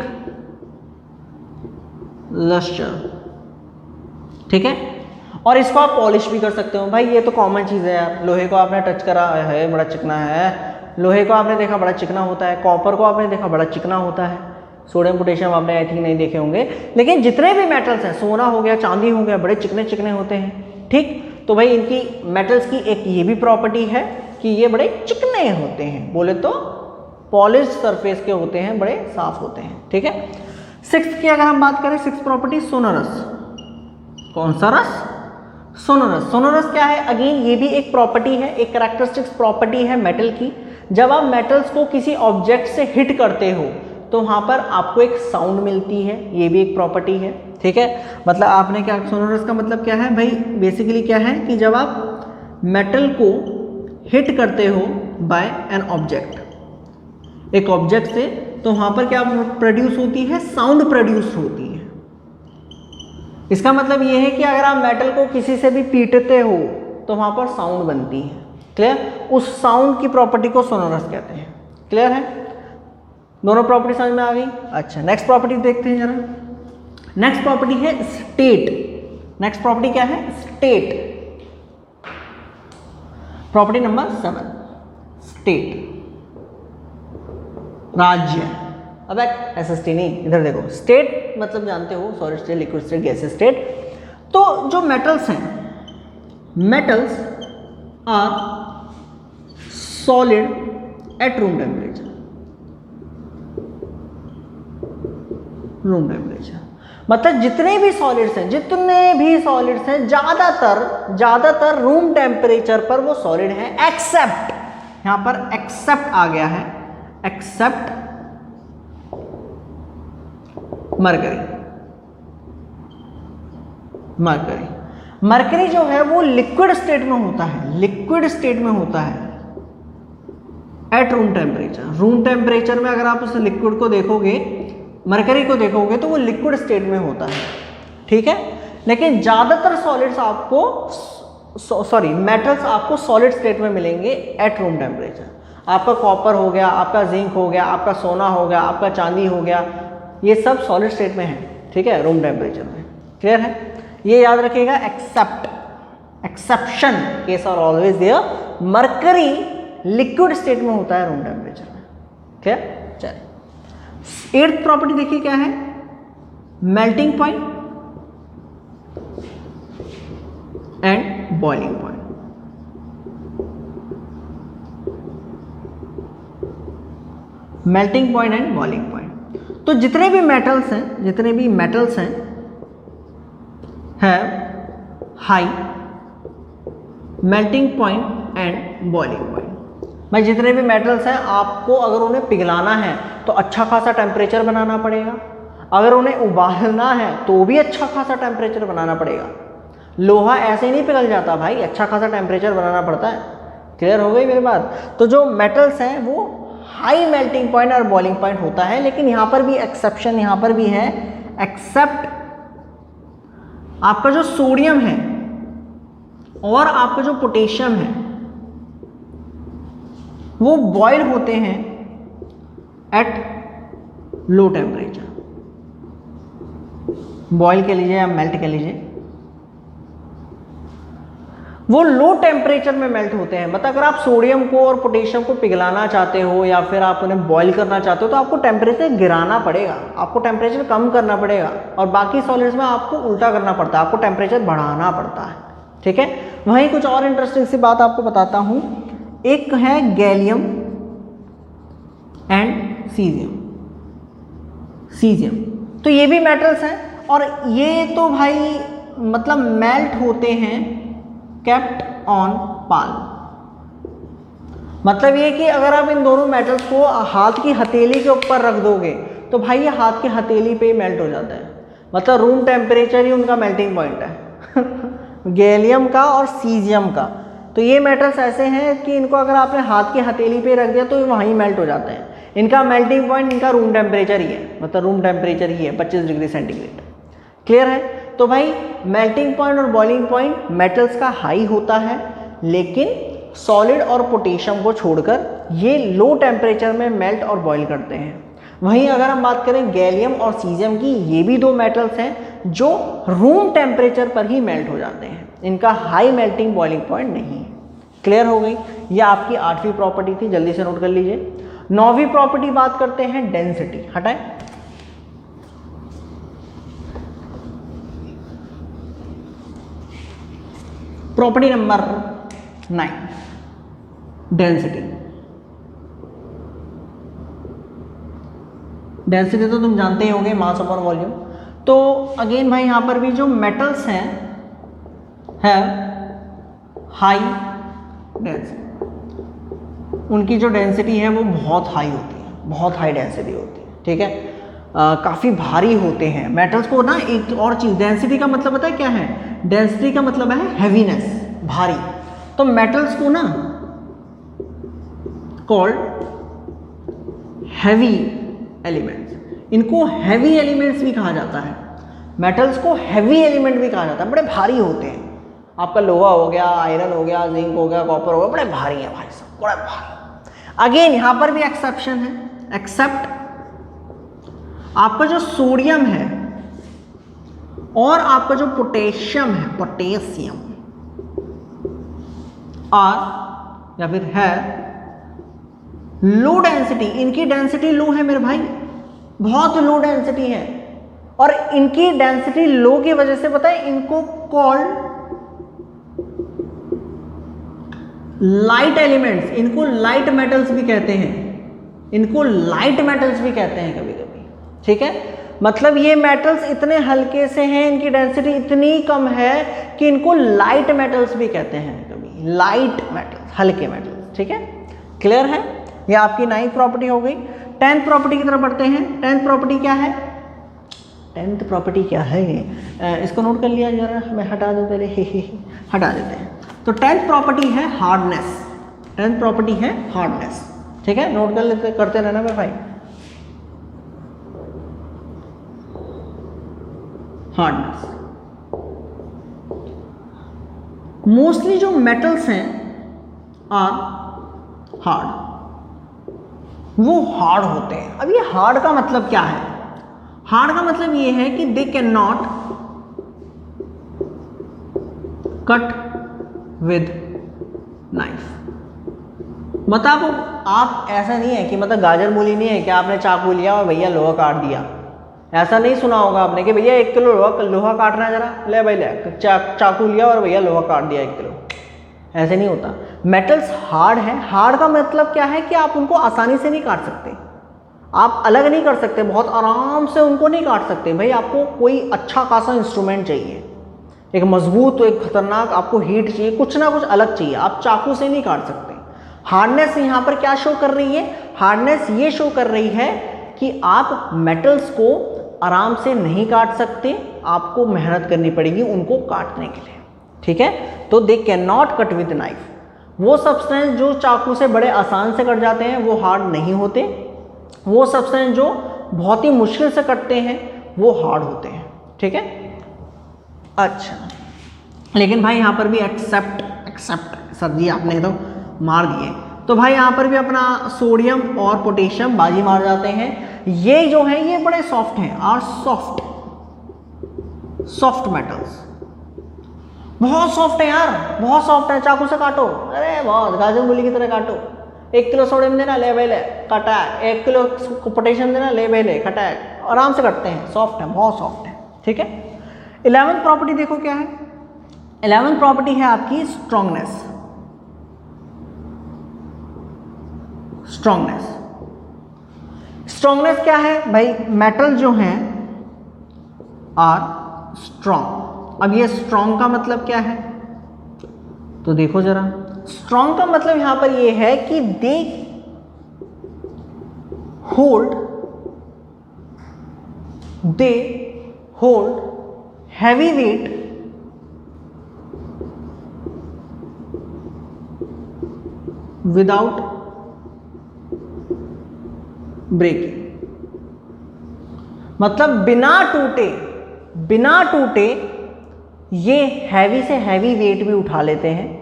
लश्यर। ठीक है, और इसको आप पॉलिश भी कर सकते हो। भाई ये तो कॉमन चीज़ है यार, लोहे को आपने टच करा है, बड़ा चिकना है, लोहे को आपने देखा बड़ा चिकना होता है, कॉपर को आपने देखा बड़ा चिकना होता है, सोडियम पोटेशियम आपने आई थिंक नहीं देखे होंगे, लेकिन जितने भी मेटल्स हैं, सोना हो गया, चांदी हो गया, बड़े चिकने चिकने होते हैं। ठीक, तो भाई इनकी मेटल्स की एक ये भी प्रॉपर्टी है कि ये बड़े चिकने होते हैं, बोले तो पॉलिश सरफेस के होते हैं, बड़े साफ होते हैं। ठीक है, सिक्स्थ की अगर हम बात करें, सिक्स्थ प्रॉपर्टी सोनोरस। कौन सा रस, सोनोरस। सोनोरस क्या है, अगेन ये भी एक प्रॉपर्टी है, एक कैरेक्टरिस्टिक्स प्रॉपर्टी है मेटल की। जब आप मेटल्स को किसी ऑब्जेक्ट से हिट करते हो तो वहाँ पर आपको एक साउंड मिलती है, ये भी एक प्रॉपर्टी है। ठीक है, मतलब आपने क्या, सोनोरस का मतलब क्या है भाई, बेसिकली क्या है कि जब आप मेटल को हिट करते हो बाय एन ऑब्जेक्ट, एक ऑब्जेक्ट से, तो वहां पर क्या प्रोड्यूस होती है, साउंड प्रोड्यूस होती है। इसका मतलब ये है कि अगर आप मेटल को किसी से भी पीटते हो तो वहां पर साउंड बनती है। क्लियर? उस साउंड की प्रॉपर्टी को सोनोरस कहते हैं। क्लियर है? दोनों प्रॉपर्टी समझ में आ गई? अच्छा, नेक्स्ट प्रॉपर्टी देखते हैं जरा। नेक्स्ट प्रॉपर्टी है स्टेट। नेक्स्ट प्रॉपर्टी क्या है? स्टेट। प्रॉपर्टी नंबर 7, स्टेट, राज्य। अब एसएसटी नहीं, इधर देखो, स्टेट मतलब जानते हो, solid state, liquid state, gaseous state. तो जो मेटल्स हैं, metals are solid at room temperature. Room temperature मतलब जितने भी सॉलिड्स हैं, ज्यादातर रूम टेम्परेचर पर वो सॉलिड है, एक्सेप्ट, यहां पर एक्सेप्ट आ गया है, एक्सेप्ट मरकरी। मरकरी जो है वो लिक्विड स्टेट में होता है, लिक्विड स्टेट में होता है eight room temperature. Room temperature में अगर आप उस लिक्विड को देखोगे, मरकरी को देखोगे, तो वो लिक्विड स्टेट में होता है। ठीक है? लेकिन ज्यादातर सॉलिड्स आपको मेटल्स आपको सॉलिड स्टेट में मिलेंगे एट रूम टेम्परेचर। आपका कॉपर हो गया, आपका जिंक हो गया, आपका सोना हो गया, आपका चांदी हो गया, ये सब सॉलिड स्टेट में है। ठीक है? रूम टेम्परेचर में। क्लियर है? ये याद रखिएगा, except, exception case are always there, mercury liquid state में होता है रूम टेम्परेचर में। क्लियर? चलिए, 8th प्रॉपर्टी देखिए क्या है, melting point and boiling point. Melting point and boiling point. तो जितने भी मेटल्स हैं है high melting point and boiling point. भाई जितने भी मेटल्स हैं, आपको अगर उन्हें पिघलाना है तो अच्छा खासा टेम्परेचर बनाना पड़ेगा, अगर उन्हें उबालना है तो भी अच्छा खासा टेम्परेचर बनाना पड़ेगा। लोहा ऐसे ही नहीं पिघल जाता भाई, अच्छा खासा टेम्परेचर बनाना पड़ता है। क्लियर हो गई मेरी बात? तो जो मेटल्स हैं वो हाई मेल्टिंग पॉइंट और बॉइलिंग पॉइंट होता है, लेकिन यहां पर भी एक्सेप्शन यहां पर भी है, एक्सेप्ट आपका जो सोडियम है और आपका जो पोटेशियम है वो बॉयल होते हैं एट लो टेम्परेचर। बॉयल के लीजिए या मेल्ट के लीजिए, वो लो टेम्परेचर में मेल्ट होते हैं। मतलब अगर आप सोडियम को और पोटेशियम को पिघलाना चाहते हो या फिर आप उन्हें बॉईल करना चाहते हो तो आपको टेम्परेचर गिराना पड़ेगा, आपको टेम्परेचर कम करना पड़ेगा, और बाकी सॉलिड्स में आपको उल्टा करना पड़ता है, आपको टेम्परेचर बढ़ाना पड़ता है। ठीक है? वहीं कुछ और इंटरेस्टिंग सी बात आपको बताता हूं, एक है गैलियम एंड सीजियम। तो ये भी मेटल्स हैं और ये तो भाई मतलब मेल्ट होते हैं केप्ट ऑन पाल्म। मतलब ये कि अगर आप इन दोनों मेटल्स को हाथ की हथेली के ऊपर रख दोगे तो भाई ये हाथ की हथेली पे ही मेल्ट हो जाता है। मतलब रूम टेम्परेचर ही उनका मेल्टिंग पॉइंट है गैलियम का और सीजियम का। तो ये मेटल्स ऐसे हैं कि इनको अगर आपने हाथ की हथेली पे रख दिया तो वहीं मेल्ट हो जाते हैं। इनका मेल्टिंग पॉइंट इनका रूम टेम्परेचर ही है, मतलब रूम टेम्परेचर ही है 25 डिग्री सेंटीग्रेड। क्लियर है? तो भाई मेल्टिंग पॉइंट और बॉइलिंग पॉइंट मेटल्स का हाई होता है, लेकिन सॉलिड और पोटेशियम को छोड़कर ये लो टेम्परेचर में मेल्ट और बॉयल करते हैं। वहीं अगर हम बात करें गैलियम और सीजियम की, ये भी दो मेटल्स हैं जो रूम टेम्परेचर पर ही मेल्ट हो जाते हैं, इनका हाई मेल्टिंग बॉइलिंग पॉइंट नहीं है। क्लियर हो गई? ये आपकी 8वीं प्रॉपर्टी थी, जल्दी से नोट कर लीजिए। 9वीं प्रॉपर्टी बात करते हैं डेंसिटी। हटाएं, प्रॉपर्टी नंबर 9, डेंसिटी। डेंसिटी तो तुम जानते ही होंगे, मास अपॉन वॉल्यूम। तो अगेन भाई यहां पर भी जो मेटल्स हैं है हाई डेंसिटी, उनकी जो डेंसिटी है वो बहुत हाई होती है, बहुत हाई डेंसिटी होती है। ठीक है? काफ़ी भारी होते हैं मेटल्स को ना। एक और चीज़, डेंसिटी का मतलब पता है क्या है? डेंसिटी का मतलब है हैवीनेस, भारी। तो मेटल्स को ना कॉल्ड हैवी एलिमेंट्स। इनको हैवी एलिमेंट्स भी कहा जाता है, मेटल्स को हैवी एलिमेंट भी कहा जाता है, बड़े भारी होते हैं। आपका लोहा हो गया, आयरन हो गया, जिंक हो गया, कॉपर हो गया, बड़े भारी है भाई साहब, बड़े भारी। अगेन यहां पर भी एक्सेप्शन है, एक्सेप्ट आपका जो सोडियम है और आपका जो पोटेशियम है, पोटेशियम और या फिर है लो डेंसिटी, इनकी डेंसिटी लो है मेरे भाई, बहुत लो डेंसिटी है। और इनकी डेंसिटी लो की वजह से पता है इनको कॉल्ड लाइट एलिमेंट्स, इनको लाइट मेटल्स भी कहते हैं, इनको लाइट मेटल्स भी कहते हैं कभी कभी, ठीक है। मतलब ये मेटल्स इतने हल्के से हैं, इनकी डेंसिटी इतनी कम है कि इनको लाइट मेटल्स भी कहते हैं कभी, लाइट मेटल्स, हल्के मेटल्स, ठीक है। क्लियर है? ये आपकी 9th प्रॉपर्टी हो गई। 10th प्रॉपर्टी की तरफ बढ़ते हैं। 10th प्रॉपर्टी क्या है? 10th प्रॉपर्टी क्या है? इसको नोट कर लिया जरा, मैं हटा दूं पहले, हटा देते हैं। तो 10th प्रॉपर्टी है हार्डनेस, 10th प्रॉपर्टी है हार्डनेस, ठीक है। नोट कर लेते, करते रहना मेरे भाई। हार्डनेस, मोस्टली जो मेटल्स हैं आर हार्ड, वो हार्ड होते हैं। अब ये हार्ड का मतलब क्या है? हार्ड का मतलब ये है कि they can not cut with knife. मतलब आप ऐसा नहीं है कि मतलब गाजर मूली नहीं है कि आपने चाकू लिया और भैया लोहा काट दिया। ऐसा नहीं सुना होगा आपने कि भैया 1 किलो लोहा काटना है, जरा ले भाई ले, चाकू लिया और भैया लोहा काट दिया 1 किलो। ऐसे नहीं होता। मेटल्स हार्ड है। हार्ड का मतलब क्या है कि आप उनको आसानी से नहीं काट सकते, आप अलग नहीं कर सकते, बहुत आराम से उनको नहीं काट सकते। भाई आपको कोई अच्छा खासा इंस्ट्रूमेंट चाहिए, एक मजबूत, एक खतरनाक, आपको हीट चाहिए, कुछ ना कुछ अलग चाहिए, आप चाकू से नहीं काट सकते। हार्डनेस यहाँ पर क्या शो कर रही है? हार्डनेस ये शो कर रही है कि आप मेटल्स को आराम से नहीं काट सकते, आपको मेहनत करनी पड़ेगी उनको काटने के लिए, ठीक है। तो they can not cut with knife. वो सब्सटेंस जो चाकू से बड़े आसान से कट जाते हैं वो हार्ड नहीं होते, वो सब्सटेंस जो बहुत ही मुश्किल से कटते हैं वो हार्ड होते हैं, ठीक है। अच्छा, लेकिन भाई यहाँ पर भी एक्सेप्ट सर जी आपने तो मार दिए। तो भाई यहाँ पर भी अपना सोडियम और पोटेशियम बाजी मार जाते हैं। ये जो है ये बड़े सॉफ्ट हैं, और सॉफ्ट मेटल्स बहुत सॉफ्ट है यार, बहुत सॉफ्ट है। चाकू से काटो, अरे बहुत गाजर मूली की तरह काटो। 1 किलो सोडियम देना, ले भाई ले, कटा है। 1 किलो पोटेशियम देना, ले भाई ले, कटा है। आराम से कटते हैं, सॉफ्ट है, बहुत सॉफ्ट है, ठीक है। 11th प्रॉपर्टी देखो क्या है। 11th प्रॉपर्टी है आपकी स्ट्रांगनेस। स्ट्रांगनेस क्या है भाई? मेटल जो हैं आर स्ट्रांग। अब ये स्ट्रांग का मतलब क्या है तो देखो जरा। स्ट्रांग का मतलब यहां पर ये है कि they hold heavy weight without breaking. मतलब बिना टूटे ये हैवी से हैवी वेट भी उठा लेते हैं।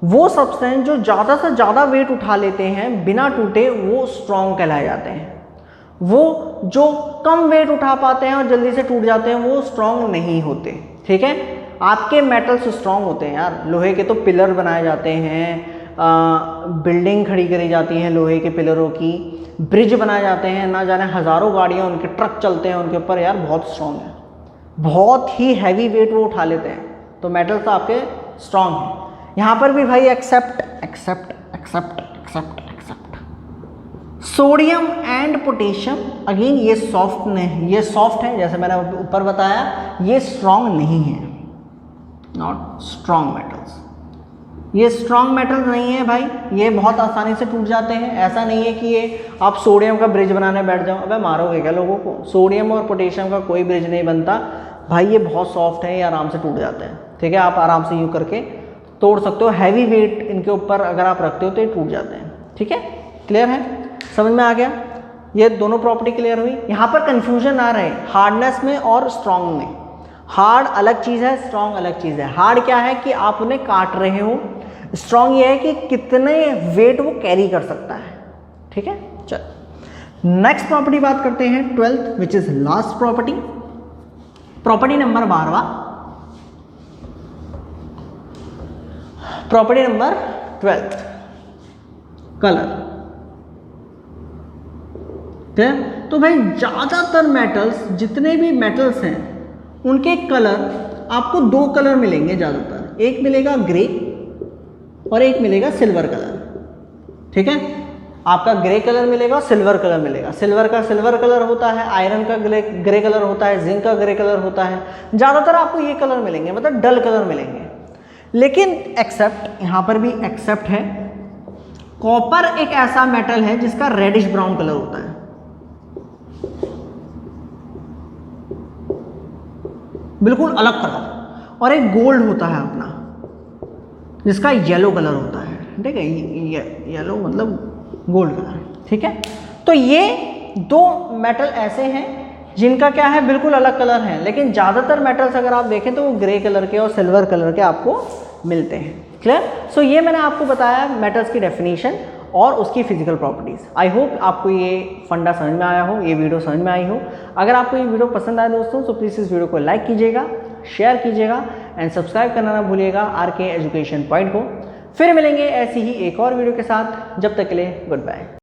वो सब्सटेंस जो ज़्यादा से ज़्यादा वेट उठा लेते हैं बिना टूटे वो स्ट्रॉन्ग कहलाए जाते हैं। वो जो कम वेट उठा पाते हैं और जल्दी से टूट जाते हैं वो स्ट्रॉन्ग नहीं होते, ठीक है। आपके मेटल्स स्ट्रॉन्ग होते हैं यार। लोहे के तो पिलर बनाए जाते हैं, बिल्डिंग खड़ी करी जाती है लोहे के पिलरों की, ब्रिज बनाए जाते हैं, ना जाने हज़ारों गाड़ियाँ उनके ट्रक चलते हैं उनके ऊपर यार, बहुत स्ट्रॉन्ग है, बहुत ही हैवी वेट वो उठा लेते हैं। तो मेटल्स तो आपके स्ट्रॉन्ग हैं। यहाँ पर भी भाई except sodium and potassium. Again ये सॉफ्ट है, जैसे मैंने ऊपर बताया, ये स्ट्रॉन्ग नहीं है, नॉट स्ट्रॉन्ग मेटल्स। ये स्ट्रॉन्ग मेटल नहीं है भाई, ये बहुत आसानी से टूट जाते हैं। ऐसा नहीं है कि ये आप सोडियम का ब्रिज बनाने बैठ जाओ, अबे मारोगे क्या लोगों को। सोडियम और पोटेशियम का कोई ब्रिज नहीं बनता भाई, ये बहुत सॉफ्ट है, ये आराम से टूट जाते हैं, ठीक है। आप आराम से यूँ करके तोड़ सकते हो। हैवी वेट इनके ऊपर अगर आप रखते हो तो ये टूट जाते हैं, ठीक है। क्लियर है, समझ में आ गया। ये दोनों प्रॉपर्टी क्लियर हुई। यहाँ पर कंफ्यूजन ना रहे हार्डनेस में और स्ट्रॉन्ग में। हार्ड अलग चीज़ है, स्ट्रॉन्ग अलग चीज़ है। हार्ड क्या है कि आप उन्हें काट रहे हो, स्ट्रॉन्ग ये है कि कितने वेट वो कैरी कर सकता है। ठीक है, चल नेक्स्ट प्रॉपर्टी बात करते हैं 12th which is last property. Property number 12वां, प्रॉपर्टी नंबर 12th, कलर। ठीक, तो भाई ज़्यादातर मेटल्स, जितने भी मेटल्स हैं उनके कलर, आपको दो कलर मिलेंगे ज़्यादातर। एक मिलेगा ग्रे और एक मिलेगा सिल्वर कलर। ठीक है, आपका ग्रे कलर मिलेगा और सिल्वर कलर मिलेगा। सिल्वर का सिल्वर कलर होता है, आयरन का ग्रे कलर होता है, जिंक का ग्रे कलर होता है। ज़्यादातर आपको ये कलर मिलेंगे, मतलब डल कलर मिलेंगे। लेकिन एक्सेप्ट, यहाँ पर भी एक्सेप्ट है, कॉपर एक ऐसा मेटल है जिसका रेडिश ब्राउन कलर होता है, बिल्कुल अलग कलर। और एक गोल्ड होता है अपना जिसका येलो कलर होता है। ठीक है, येलो मतलब गोल्ड कलर। ठीक है, तो ये दो मेटल ऐसे हैं जिनका क्या है, बिल्कुल अलग कलर है। लेकिन ज़्यादातर मेटल्स अगर आप देखें तो वो ग्रे कलर के और सिल्वर कलर के आपको मिलते हैं। क्लियर। सो ये मैंने आपको बताया मेटल्स की डेफिनेशन और उसकी फिजिकल प्रॉपर्टीज़। आई होप आपको ये फंडा समझ में आया हो, ये वीडियो समझ में आई हो। अगर आपको ये वीडियो पसंद आए दोस्तों तो प्लीज़ इस वीडियो को लाइक कीजिएगा, शेयर कीजिएगा एंड सब्सक्राइब करना ना भूलिएगा आर के एजुकेशन पॉइंट को। फिर मिलेंगे ऐसी ही एक और वीडियो के साथ, जब तक के लिए गुड बाय।